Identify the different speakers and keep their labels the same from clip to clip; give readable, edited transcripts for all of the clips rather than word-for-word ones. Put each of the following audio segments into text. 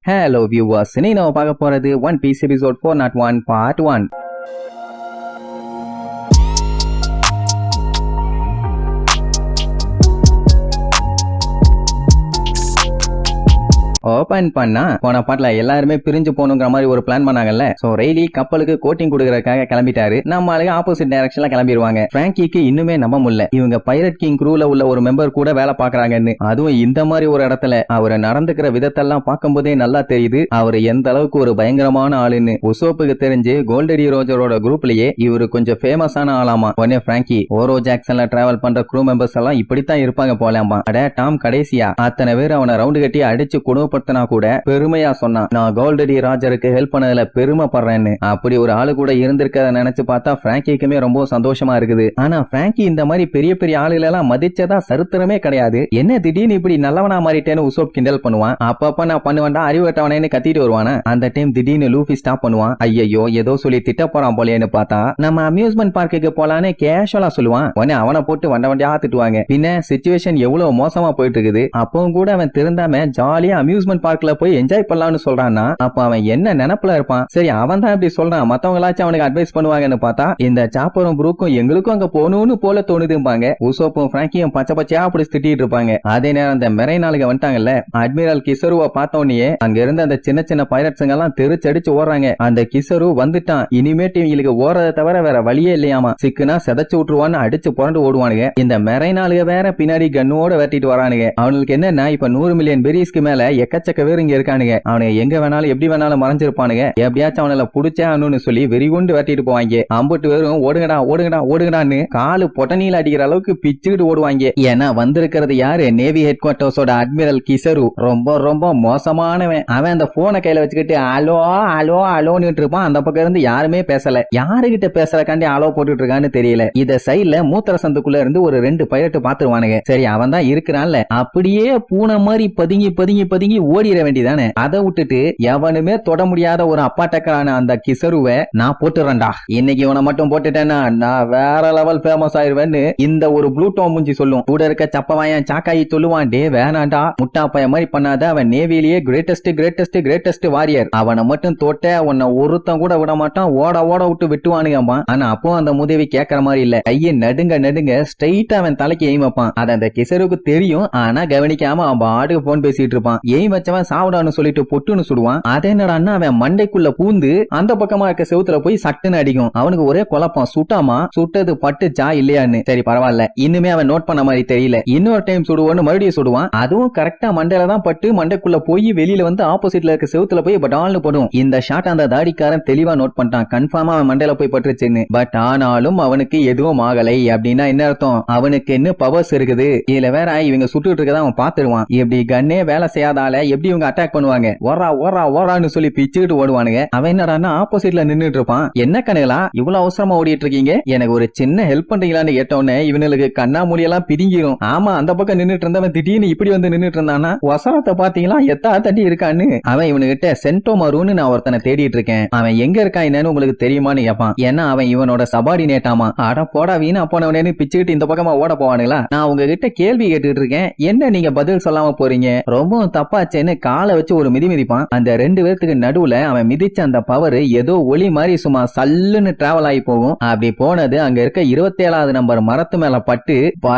Speaker 1: Hello viewers, இன்னைக்கு நம்ம பார்க்க போறது One Piece episode 401 part 1. Open பண்ணா போன பாட்டுல எல்லாருமே பிரிஞ்சு போகணுங்கிற மாதிரி ஒரு பிளான் பண்ணாங்கல்ல. சோ ரெய்லி கப்பலுக்கு கோட்டிங் கொடுக்கறதுக்காக கிளம்பிட்டாரு. நம்ம ஆளுங்க ஆப்போசிட் டைரக்ஷன்ல கிளம்பிடுவாங்க. பிராங்கிக்கு இன்னுமே நம்ப முடியல இவங்க பைரட் கிங் க்ரூல உள்ள ஒரு மெம்பர் கூட வேலை பாக்குறாங்கன்னு. அதுவும் இந்த மாதிரி ஒரு இடத்துல அவரை நடந்துக்கிற விதத்தெல்லாம் பார்க்கும்போதே நல்லா தெரியுது அவர் எந்த அளவுக்கு ஒரு பயங்கரமான ஆளுன்னு. உசோப்புக்கு தெரிஞ்சு கோல்டரி ரோஜரோட குரூப்லயே இவரு கொஞ்சம் ஃபேமஸான ஆளாமா. உடனே பிராங்கி ஓரோ ஜாக்சன்ல டிராவல் பண்ற க்ரூ மெம்பர்ஸ் எல்லாம் இப்படித்தான் இருப்பாங்க போலாமா. அட டாம் கடைசியா அத்தனை பேர் அவனை ரவுண்டு கட்டி அடிச்சு குடும்ப கூட பெருமையா சொன்னான், நான் கோல்டரி ராஜருக்கு ஹெல்ப் பண்ணதுல பெருமைப்படுறேன்னு. அப்படி ஒரு ஆளு கூட இருந்திருக்கத நினைச்சு பார்த்தா பிராங்கிக்குமே ரொம்ப சந்தோஷமா இருக்குது. ஆனா பிராங்கி இந்த மாதிரி பெரிய பெரிய ஆளுகளை எல்லாம் மதிச்சதா சரித்திரமே கிடையாது. என்ன திடீர்னு இப்படி நல்லவனா மாறிட்டேன்னு உசோப் கிண்டல் பண்ணுவான். அப்பப்ப நான் பண்ணுவேன்டா அறிவட்டவனேன்னு கத்திட்டு வருவானா. அந்த டைம் திடீர்னு லூஃபி ஸ்டாப் பண்ணுவான். ஐயோ ஏதோ சொல்லி திட்ட போறான் போலேன்னு பார்த்தா நம்ம அம்யூஸ்மெண்ட் பார்க்குக்கு போலான்னு கேஷுவலா சொல்லுவான். உடனே அவனை போட்டு வண்ட வண்டியா திட்டுவாங்க. பின்ன சிச்சுவேஷன் எவ்வளவு மோசமா போயிட்டு இருக்குது. அப்பவும் கூட அவன் திருந்தாம ஜாலியா அம்யூஸ்மெண்ட் பார்க்ல போய் என்ஜாய் பண்ணலாம்னு சொல்றான்னா அப்ப அவன் என்ன நினைப்புல இருப்பான். சரி அவன் தான் இப்படி சொல்றான், மத்தவங்களாச்சும் அவனுக்கு அட்வைஸ் பண்ணுவாங்கன்னு பார்த்தா இந்த சாப்பரும் ப்ரூக்கும் எங்களுக்கும் அங்க போகணும்னு போல தோணுதும்பாங்க. உசோப்பும் பிராங்கியும் பச்சை பச்சையா அப்படி திட்டிட்டு இருப்பாங்க. அதே நேரம் அந்த மெரைன் ஆளுங்க வந்துட்டாங்கல்ல. அட்மிரல் கிசருவை பார்த்தோன்னே அங்க இருந்த அந்த சின்ன சின்ன பைரட்ஸுங்க எல்லாம் தெரிச்சடிச்சு ஓடுறாங்க. அந்த கிசரு வந்துட்டான், இனிமேட்டு இவங்களுக்கு ஓடுறத தவிர வேற வழியே இல்லையாமா. சிக்குனா செதச்சு விட்டுருவான்னு அடிச்சு புரண்டு ஓடுவானுங்க. இந்த மெரைன் ஆளுங்க வேற பின்னாடி கண்ணோட வெட்டிட்டு வரானுங்க. அவனுக்கு என்னன்னா இப்ப 100 மில்லியன் பெரிஸ்க்கு மேல எக்கச்சக்க பேர் இங்க இருக்கானுங்க. அவனுங்க எங்க வேணாலும் எப்படி வேணாலும் மறைஞ்சிருப்பானுங்க. எப்படியாச்சும் அவனால புடிச்சான்னு சொல்லி வெறி கொண்டு வெட்டிட்டு போவாங்க. 50 பேரும் ஓடுங்கடா ஓடுங்கடா ஓடுங்கடான்னு காலு பொட்டனியில அடிக்கிற அளவுக்கு பிச்சுக்கிட்டு ஓடுவாங்க. ஏன்னா வந்திருக்கிறது யாரு, நேவி ஹெட் குவார்டர்ஸோட அட்மிரல் கிசரு. ரொம்ப ரொம்ப மோசமானவன். அவன் அந்த போனை கையில வச்சுக்கிட்டு அலோ அலோ அலோன்னு இருப்பான். அந்த பக்கம் இருந்து யாருமே பேசல. யாருகிட்ட பேசுறக்காண்டி அலோ போட்டுட்டு இருக்கான்னு தெரியல. இத சைட்ல மூத்திர சந்துக்குள்ள இருந்து ஒரு 2 பைரட்டு பாத்துருவானுங்க. சரி அவன் தான் இருக்கிறான்ல, அப்படியே பூனை மாதிரி பதுங்கி பதுங்கி பதுங்கி ஓடிட வேண்டியதானே. அதை விட்டுட்டு எவனுமே தொட முடியாத ஒரு அப்பாட்டக்கான அந்த கிசருவை நான் போட்டுறேன்டா, இன்னைக்கு இவனை மட்டும் போட்டுட்டேன்னா நான் வேற லெவல் ஃபேமஸ் ஆயிருவேன்னு இந்த ஒரு ப்ளூட்டோ மூஞ்சி சொல்லும். கூட இருக்க சப்பவாயன் சாக்காயி சொல்லுவான், டே வேணாண்டா முட்டா பைய மாதிரி பண்ணாத, அவன் நேவிலேயே கிரேட்டஸ்ட் கிரேட்டஸ்ட் கிரேட்டஸ்ட் வாரியர், அவனை மட்டும் தோட்ட உன்னை ஒருத்தன் கூட விட மாட்டான், ஓட ஓட விட்டு விட்டுவானுங்கம்மா. ஆனா அப்போ அந்த முதவி கேட்கற மாதிரி இல்ல, கையை நடுங்க நடுங்க ஸ்ட்ரைட்டா அவன் தலைக்கு எய்ம் வைப்பான். அது அந்த கிசருக்கு தெரியும். ஆனா கவனிக்காம அவன் பாட்டுக்கு போன் பேசிட்டு இருப்பான். எய்ம் வச்சவன் சாவுடான்னு சொல்லிட்டு பொட்டுன்னு சுடுவான். அதே என்னடான்னா அவன் மண்டைக்குள்ள பூந்து அந்த பக்கமா இருக்க செவுத்துல போய் சட்டுன்னு அடிக்கும். அவனுக்கு ஒரே குழப்பம், சுட்டாமா சுட்டது பட்டுச்சா இல்லையான்னு. சரி பரவாயில்ல, இன்னுமே அவன் நோட் பண்ண மாதிரி தெரியல. இன்னொரு டைம் சுடுவோன்னு மறுபடியும் சுடுவான். அதுவும் கரெக்டா மண்டையில தான் பட்டு மண்டைக்குள்ள போய் வெளியில வந்து ஆப்போசிட்ல இருக்க செவுத்துல போய் பட்டால்னு போடும். இந்த ஷாட் அந்த தாடிக்காரன் தெளிவா நோட் பண்ணிட்டான். கன்ஃபார்மா அவன் மண்டையில போய் பட்டுருச்சுன்னு. பட் ஆனாலும் அவனுக்கு எதுவும் ஆகலை. அப்படின்னா என்ன அர்த்தம், அவனுக்கு என்ன பவர்ஸ் இருக்குது. இதுல வேற இவங்க சுட்டுட்டு இருக்கதான் அவன் பாத்துருவான். இப்படி கண்ணே வேலை செய்யாதால எப்படி இவங்க அட்டாக் பண்ணுவாங்க, ஓரா ஓரா ஓரான்னு சொல்லி பிச்சுக்கிட்டு ஓடுவானுங்க. அவன் என்னடான்னா ஆப்போசிட்ல நின்னுட்டு இருப்பான். என்ன கணங்களா இவ்வளவு அவசரமா ஓடிட்டு இருக்கீங்க, எனக்கு ஒரு சின்ன ஹெல்ப் பண்றீங்களான்னு கேட்டோன்னே இவனுக்கு கண்ணா மூலியெல்லாம் பிரிங்கிரும். ஆமா அந்த பக்கம் நின்னுட்டு இருந்தவன் திடீர்னு இப்படி வந்து நின்னுட்டு இருந்தானா, வசரத்தை பாத்தீங்களா எத்தா தட்டி இருக்கான்னு. அவன் இவனுகிட்ட சென்டோ மருன்னு நான் ஒருத்தனை தேடிட்டு இருக்கேன், அவன் எங்க இருக்கான் என்னன்னு உங்களுக்கு தெரியுமான்னு கேட்பான். ஏன்னா அவன் இவனோட சபார்டினேட்டாமா. அட போடா வீணா போனவனேன்னு பிச்சுக்கிட்டு இந்த பக்கமா ஓட போவானுங்களா. நான் உங்ககிட்ட கேள்வி கேட்டுட்டு இருக்கேன், என்ன நீங்க பதில் சொல்லாம போறீங்க, ரொம்ப தப்பாச்சேன்னு காலை வச்சு ஒரு மிதி மிதிப்பான். அந்த 2 பேருக்கு நடுவுல அவன் மிதிச்ச அந்த பவர் ஏதோ ஒளி மாதிரி சும்மா சல்லுன்னு டிராவல் ஆகி போகும். அப்படி போனது அங்க இருக்க 27வது நம்பர் மரத்து மேல பட்டு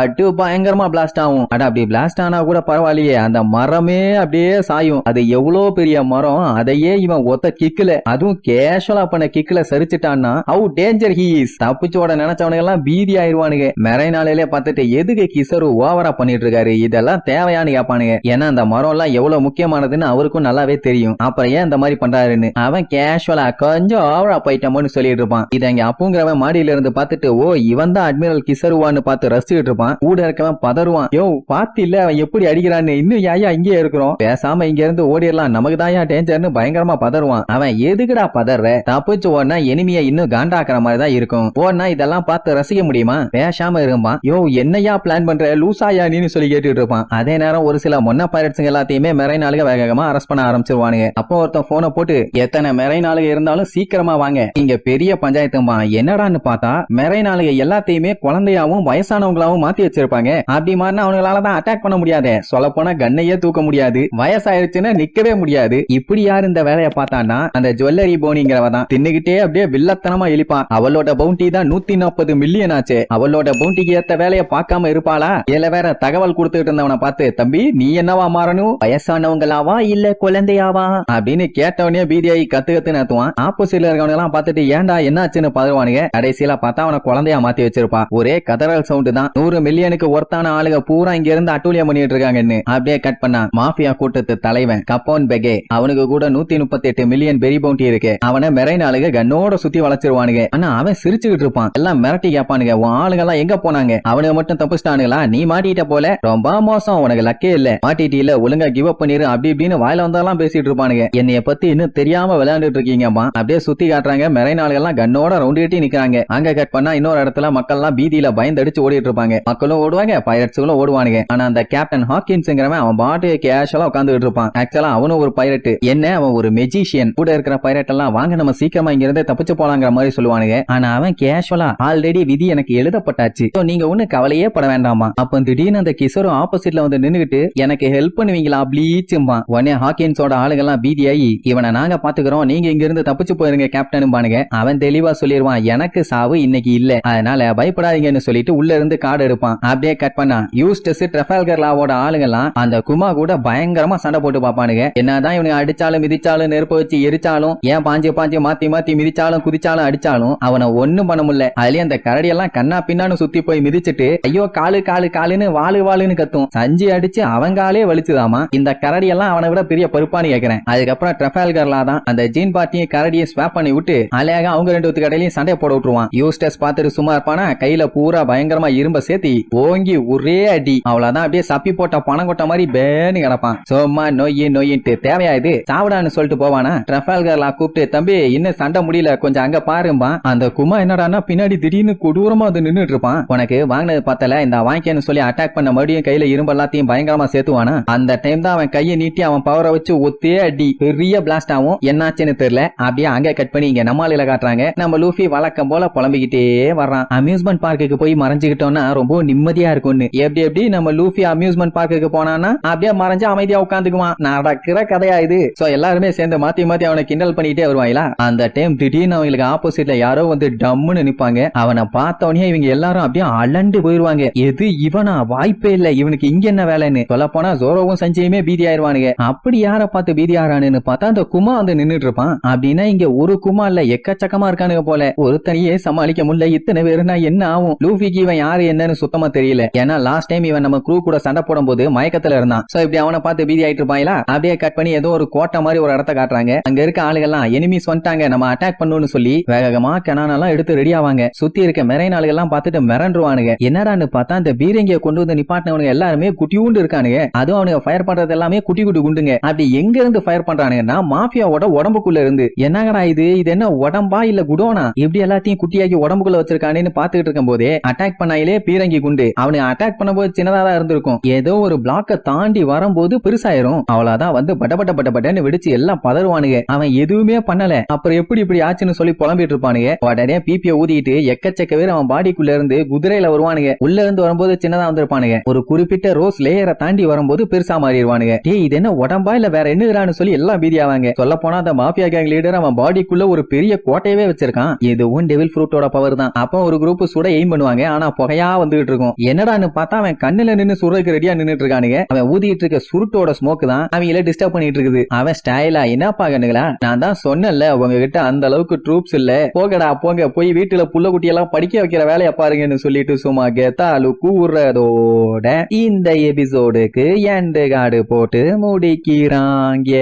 Speaker 1: பயங்கரமா பிளாஸ்ட் ஆகும். அட அப்படி பிளாஸ்ட் ஆனா கூட பரவாயில்லையே, அந்த மரமே அப்படியே சாயும். அது எவ்வளவு பெரிய மரம், அதையே இவன் ஒத்த கிக்குல, அதுவும் கேஷுவலா பண்ண கிக்குல சரிச்சிட்டான்னா ஹவு டேஞ்சர் ஹி இஸ். தப்பிச்சோட நினைச்சவனுங்க எல்லாம் பீதி ஆயிருவானுங்க. மெரை நாளிலே பார்த்துட்டு எதுக்கு கிசரு ஓவரா பண்ணிட்டு இருக்காரு, இதெல்லாம் தேவையானு கேட்பானுங்க. ஏன்னா அந்த மரம் எல்லாம் எவ்வளவு முக்கியமானதுன்னு அவருக்கும் நல்லாவே தெரியும். அப்புறம் ஏன் இந்த மாதிரி பண்றாருன்னு அவன் கேஷுவலா கொஞ்சம் ஓவரா போயிட்டோம்னு சொல்லிட்டு இருப்பான். இதை இங்க அப்புங்கிறவன் மாடியில இருந்து பார்த்துட்டு ஓ இவன் தான் அட்மிரல் கிசருவான்னு பார்த்து ரசிச்சுட்டு இருப்பான். கூட இருக்கவன் பதறுவான், யோ பாத்து இல்ல அவன் எப்படி அடிக்கிறான்னு, இன்னும் யாயா இங்கே இருக்கிறோம், பேசாம இங்க இருந்து ஓடிடலாம், நமக்கு தான் டேஞ்சர்னு பயங்கரமா பதறுவான். அவன் எதுக்குடா பதற, தப்பிச்சு ஓடனா எனிமியா இன்னும் காண்டாக்குற மாதிரி தான் இருக்கும், ஓடனா இதெல்லாம் பார்த்து ரசிக்க முடியுமா, பேசாம இருப்பான். யோ என்னையா பிளான் பண்ற லூசாயா நீன்னு சொல்லி கேட்டுட்டு இருப்பான். அதே நேரம் ஒரு சில மொன்ன பைரட்ஸுங்க எல்லாத்தையுமே மெரைன் ஆளுங்க வேகமா அரெஸ்ட் பண்ண ஆரம்பிச்சிருவானுங்க. அப்போ ஒருத்தன் போனை போட்டு எத்தனை மெரைன் ஆளுங்க இருந்தாலும் சீக்கிரமா வாங்க, இங்க பெரிய பஞ்சாயத்துமா. என்னடான்னு பார்த்தா மெரைன் ஆளுங்க எல்லாத்தையுமே குழந்தையாவும் வயசானவங்களாவும் மாத்தி வச்சிருப்பாங்க. அப்படி மாதிரி அவங்களாலதான் அட்டாக் பண்ண முடியாது. சொல்ல போனா கண்ணையே தூக்க முடியாது, வயசாயிருச்சுன்னா நிக்கவே முடியாது. இப்படி யார் இந்த வேலையை பார்த்தான்னா அந்த ஜுவல்லரி போனிங்கிறவ தான். தின்னுகிட்டே அப்படியே வில்லத்தனமா இழிப்பான். அவளோட பவுண்டி தான் 140 மில்லியன் ஆச்சு. அவளோட பவுண்டிக்கு ஏத்த வேலையை பார்க்காம இருப்பாளா? இதுல வேற தகவல் கொடுத்துட்டு இருந்தவனை பார்த்து, தம்பி நீ என்னவா மாறணும், வயசானவங்களாவா இல்ல குழந்தையாவா அப்படின்னு கேட்டவனே பீதியாகி கத்து நடத்துவான். ஆப்போசிட்ல இருக்கவங்க எல்லாம் பார்த்துட்டு ஏன்டா என்னாச்சுன்னு பதறுவானுங்க. கடைசியில பார்த்தா அவனை குழந்தையா மாத்தி வச்சிருப்பா. ஒரே கதறல் சவுண்ட் தான். 100 மில்லியனுக்கு ஒருத்தான ஆளுங்க பூரா இங்க இருந்து அட்டூழியம் பண்ணிட்டு இருக்காங்கன்னு. அப்படியே கட் பண்ணா மாஃபியா கூட்டத்து தலைவன் கப்போன் பெகே. அவனுக்கு கூட 138 மில்லியன் பெரி பவுண்டி இருக்கு. அவனை மெரைன் ஆளுங்க கண்ணோட சுத்தி வளைச்சிருவானுங்க. ஆனா அவன் சிரிச்சுக்கிட்டு இருப்பான். எல்லாம் மிரட்டி கேட்பானுங்க, உன் ஆளுங்க எல்லாம் எங்க போனாங்க, அவனுங்க மட்டும் தப்பிச்சிட்டானுங்களா, நீ மாட்டிட்ட போல, ரொம்ப மோசம், உனக்கு லக்கே இல்ல, மாட்டிட்டு இல்ல, ஒழுங்கா கிவ் அப் பண்ணிரு அப்படி இப்படின்னு வாயில வந்தாலும் பேசிட்டு இருப்பானுங்க. என்னைய பத்தி இன்னும் தெரியாம விளையாண்டுட்டு இருக்கீங்கம்மா. அப்படியே சுத்தி காட்டுறாங்க. மெரைன் ஆளுங்கெல்லாம் கண்ணோட ரவுண்ட் கட்டி நிக்கிறாங்க. அங்க கட் பண்ணா இன்னொரு இடத்துல மக்கள் எல்லாம் பீதியில பயந்தடிச்சு ஓடிட்டு இருப்பாங்க. மக்களும் ஓடுவாங்க, பைரட்ஸுகளும் ஓடுவானுங்க. ஆனா அந்த கேப்டன் ஹாக்கின்ஸ்ங்கிறவன் அவன் பாட்டு கேஷுவலா உட்கார்ந்துட்டு இருப்பான். ஆக்சுவலா அவனும் ஒரு பைரட். என்ன அவன் ஒரு மெஜிஷியன். கூட இருக்கிற பைரட் எல்லாம் வாங்க நம்ம சீக்கிரமா இங்க இருந்து தப்பிச்சு போலாங்கிற மாதிரி சொல்லுவானுங்க. ஆனா அவன் கேஷுவலா ஆல்ரெடி விதி எனக்கு எழுதப்பட்டாச்சு, நீங்க ஒண்ணு கவலையே பட வேண்டாமா. அப்ப திடீர்னு அந்த கிசோரும் ஆப்போசிட்ல வந்து நின்னுகிட்டு எனக்கு ஹெல்ப் பண்ணுவீங்களா ப்ளீச்சும்பா. உடனே ஹாக்கின்ஸோட ஆளுங்கெல்லாம் பீதியாகி இவனை நாங்க பாத்துக்கிறோம், நீங்க இங்க இருந்து தப்பிச்சு போயிருங்க கேப்டன் பானுங்க. அவன் தெளிவா சொல்லிடுவான், எனக்கு சாவு இன்னைக்கு இல்ல, அதனால பயப்படாதீங்கன்னு சொல்லிட்டு உள்ள இருந்து கார்டு எடுப்பான். அப்படியே கட் பண்ணா யூஸ்டஸ் ட்ரெஃபால்கர் லாவோட ஆளுங்கெல்லாம் அந்த குமா கூட பயங்கரமா சண்டை போட்டு பாப்பானுங்க. என்னதான் இவனுக்கு அடிச்சாலும் மிதிச்சாலும் நெருப்பு வச்சு எரிச்சாலும் ஏன் பாஞ்சு பாஞ்சு மாத்தி மாத்தி மிதிச்சாலும் குதிச்சாலும் அடிச்சாலும் அவனை ஒண்ணும் பண்ண முடியல. அதுலயே அந்த கரடி எல்லாம் கண்ணா பின்னான்னு சுத்தி போய் மிதிச்சிட்டு ஐயோ காலு காலு காலுன்னு வாழு வாழுன்னு கத்தும். சஞ்சி அடிச்சு அவங்காலே வலிச்சுதாமா. இந்த கரடி எல்லாம் அவனை விட பெரிய பருப்பான்னு கேக்குறேன். அதுக்கப்புறம் ட்ரெஃபால்கர்லா தான் அந்த ஜீன் பார்ட்டியும் கரடியை ஸ்வாப் பண்ணி விட்டு அலையாக அவங்க ரெண்டு கடையிலையும் சண்டை போட விட்டுருவான். யூஸ்டஸ் பார்த்துட்டு சும்மா இருப்பானா, கையில பூரா பயங்கரமா இரும்ப சேர்த்தி ஓங்கி ஒரே அடி. அவ்வளவுதான், அப்படியே சப்பி போட்ட பணம் கொட்ட மாதிரி பேன்னு கிடப்பான். சோமா நொய்யின்ட்டு தேவையா இது, சாப்பிடான்னு சொல்லிட்டு போவானா. ட்ரெஃபால்கர்லா கூப்பிட்டு தம்பி இன்னும் சண்டை முடியல கொஞ்சம் அங்க பாரும்பா. அந்த குமா என்னடானா பின்னாடி திடீர்னு கொடூரமா அது நின்னுட்டு இருப்பான். உனக்கு வாங்கினது பார்த்தல இந்த வாங்கிக்கன்னு சொல்லி அட்டாக் பண்ண மறுபடியும் கையில இரும்பு எல்லாத்தையும் பயங்கரமா சேர்த்துவானா. அந்த டைம் தான் அவன் கையை நீட்டி அவன் பவரை வச்சு ஒத்தே அடி பெரிய பிளாஸ்ட் ஆகும். என்னாச்சுன்னு தெரியல. அப்படியே அங்க கட் பண்ணி இங்க நம்மாலில காட்டுறாங்க. நம்ம லூஃபி வழக்கம் போல புலம்பிக்கிட்டே வர்றான். அம்யூஸ்மெண்ட் பார்க்குக்கு போய் மறைஞ்சுக்கிட்டோம்னா ரொம்ப நிம்மதியா இருக்கும்னு. எப்படி நம்ம லூஃபி அம்யூஸ்மெண்ட் பார்க்குக்கு போனானா அப்படியே மறைஞ்சு அமைதியா உட்காந்துக்குவான். நடக்கிற கதையா இது. சோ எல்லாருமே சேர்ந்து மாத்தி மாத்தி அவனை கிண்டல் பண்ணிட்டே வருவாங்களா. அந்த டைம் திடீர்னு அவங்களுக்கு ஆப்போசிட்ல யாரோ வந்து டம்முன்னு நிப்பாங்க. அவனை பார்த்தவனே இவங்க எல்லாரும் அப்படியே அலண்டு போயிருவாங்க. எது இவனா, வாய்ப்பே இல்ல, இவனுக்கு இங்க என்ன வேலைன்னு. சொல்ல போனா ஜோரோவும் சஞ்சயுமே பீதி ஆயிருவானுங்க. அப்படி யார பார்த்து பீதி ஆறானு பார்த்தா அந்த குமா வந்து நின்னுட்டு இருப்பான். அப்படின்னா இங்க ஒரு குமா இல்ல எக்கச்சக்கமா இருக்கானுங்க போல. ஒருத்தனையே சமாளிக்க முடியல, இத்தனை பேருனா என்ன ஆகும். லூஃபிக்கு இவன் யாரு என்னன்னு சுத்தமா தெரியல. ஏன்னா லாஸ்ட் டைம் இவன் நம்ம க்ரூ கூட சண்டை போடும் போது மயக்கத்துல இருந்தான். சோ இப்படி அவனை பார்த்து பீதி ஆயிட்டு இருப்பாங்களா. அப்படியே கட் பண்ணி ஏதோ ஒரு கோட்டை மாதிரி ஒரு இடத்த காட்டுறாங்க. அங்க இருக்க ஆளுகள்லாம் எனிமீஸ் வந்துட்டாங்க நம்ம அட்டாக் பண்ணணும்னு சொல்லி வேகமா கனானெல்லாம் எடுத்து ரெடி ஆவாங்க. சுத்தி இருக்க மெரைன் ஆளுகள்லாம் பார்த்துட்டு மிரண்டுருவானுங்க. என்னடான்னு பார்த்தா அந்த பீரங்கிய கொண்டு வந்து நிப்பாட்டினவனுங்க எல்லாருமே குட்டியூண்டு இருக்கானுங்க. அதுவும் அவனுங்க ஃபயர் பண்றது எல்லாமே குட்டி குட்டி குண்டுங்க. அப்படி எங்க இருந்து ஃபயர் பண்றானுங்கன்னா மாஃபியாவோட உடம்புக்குள்ள இருந்து. என்னங்கடா இது என்ன உடம்பா இல்ல குடோனா, இப்படி எல்லாத்தையும் குட்டியாக்கி உடம்புக்குள்ள வச்சிருக்கானு பாத்துக்கிட்டு இருக்கும் போதே அட்டாக் பண்ணாயிலே பீரங்கி குண்டு. அவனை அட்டாக் பண்ணும்போது சின்னதா தான் இருந்திருக்கும். ஏதோ ஒரு பிளாக்க தாண்டி வரும்போது பெருசாயிரும். அவ்வளவுதான் வந்து பட்டன்னு வெடிச்சு எல்லாம் பதறுவானுங்க. அவன் எதுவுமே பண்ணல. அப்புறம் எப்படி இப்படி ஆச்சுன்னு சொல்லி புலம்பிட்டு இருப்பானுங்க. உடனே பிபிய ஊதிட்டு எக்கச்சக்க பேர் அவன் பாடிக்குள்ள இருந்து குதிரையில வருவானுங்க. உள்ள இருந்து வரும்போது சின்னதா வந்திருப்பானுங்க. ஒரு குறிப்பிட்ட ரோஸ் லேயரை தாண்டி வரும்போது பெருசா மாறிடுவானுங்க. டேய் இது என்ன உடம்பா இல்ல வேற என்னன்னு சொல்லி எல்லாம் பீதி ஆவாங்க. சொல்ல போனா அந்த மாஃபியா கேங் லீடர் அவன் பாடிக்குள்ள ஒரு பெரிய கோட்டையவே வச்சிருக்கான். இதுவும் டெவில் ஃப்ரூட்டோட பவர் தான். அப்போ ஒரு குரூப் சுட எய்ம் பண்ணுவாங்க. ஆனா புகையா வந்துகிட்டு இருக்கும். என்னடான்னு பார்த்தா அவன் கண்ணுல நின்னு சுடுறதுக்கு ரெடியா நின்னுட்டு இருக்கானுங்க. அவன் ஊதிட்டு இருக்க சுருட்டோட ஸ்மோக் தான் அவங்கள டிஸ்டர்ப் பண்ணிட்டு இருக்குது. அவன் ஸ்டைலா என்னப்பா கண்ணுங்களா, நான் தான் சொன்னேன்ல உங்ககிட்ட அந்த அளவுக்கு ட்ரூப்ஸ் இல்ல, போகடா போங்க போய் வீட்டுல புள்ள குட்டி எல்லாம் படிக்க வைக்கிற வேலையை பாருங்கன்னு சொல்லிட்டு சும்மா கெத்தாலு கூறதோட இந்த எபிசோடுக்கு எண்டு கார்டு போட்டு முடிக்கிறாங்க.